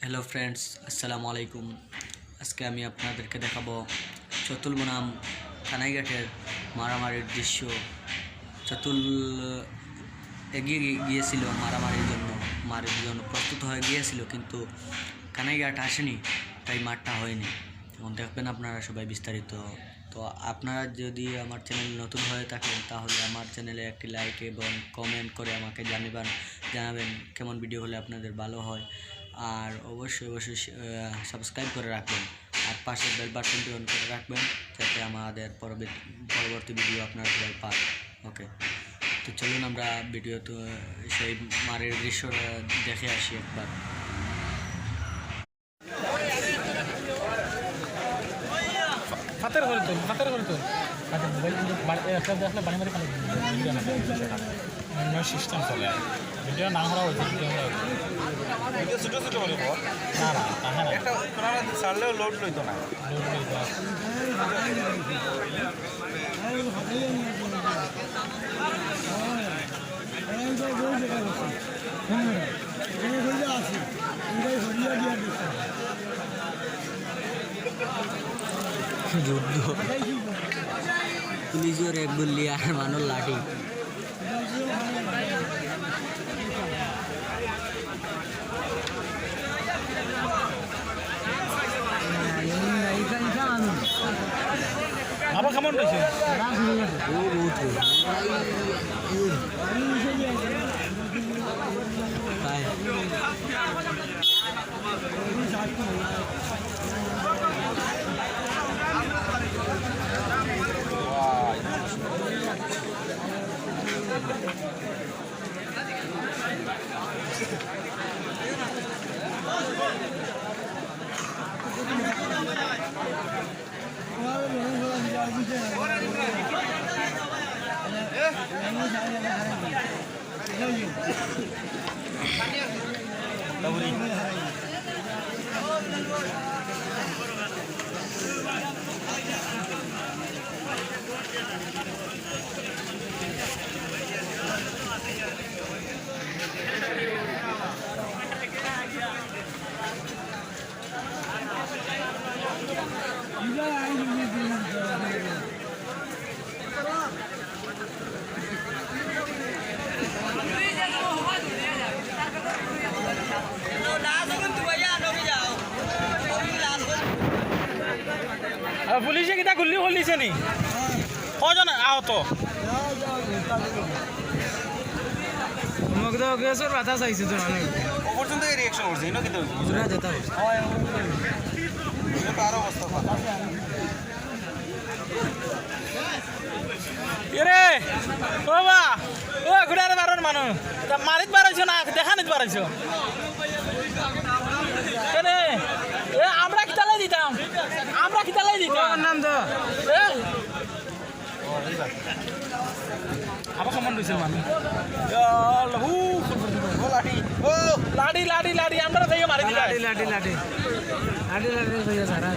Hello friends, আসসালামু আলাইকুম। আজকে আমি আপনাদেরকে দেখাবো চতুল বনাম কানাইঘাটের মারামারির দৃশ্য। চতুল এগিয়ে গিয়েছিল মারামারির জন্য প্রস্তুত হয়ে গিয়েছিল, কিন্তু কানাইঘাট আসেনি, তাই মারটা হয়নি। এখন দেখবেন আপনারা সবাই বিস্তারিত। তো আপনারা যদি আমার চ্যানেল নতুন হয়ে থাকেন তাহলে আমার চ্যানেলে একটি লাইক এবং কমেন্ট করে আমাকে জানাবেন কেমন ভিডিও হলে আপনাদের ভালো হয়। আর অবশ্যই সাবস্ক্রাইব করে রাখবেন, আর পাশে বেল বাটনটি অন করে রাখবেন যাতে আমাদের পরবর্তী ভিডিও আপনারা সবাই পান। ওকে, তো চলুন আমরা ভিডিও তো সেই মারের দৃশ্যটা দেখে আসি একবার। হাতের করে তোল আচ্ছা, মোবাইল একটা দেখলে বাড়ি মারি ভিডিও সিস্টেম চলে ভিডিও না করা হয়েছে ভিডিও ছোটো ছোটো করে না তাহলে একটা ছাড়লেও লোড লইতো না যুদ্ধ পুলিশের এক গুল্লি আর মানুষ লাঠি। আবার কেমন রয়েছে পুলিশে কিতা গুল্লি খুলিছে নি কজন আহত মগদা গেছর কথা চাইছে তো মানে পর্যন্ত রিঅ্যাকশন করছে না কিন্তু গুজরা যেটা হয় এটা তার অবস্থা খারাপ এরে বাবা ও ঘুরারে বারণ মানু মারিত বারাইছো না দেখানিত বারাইছো কেনে এ আমরা কিতালে দিতাম নাম তো আবার কেমন রয়েছে মানুষ লাঠি আমরা থেকে মারি লাঠি সারা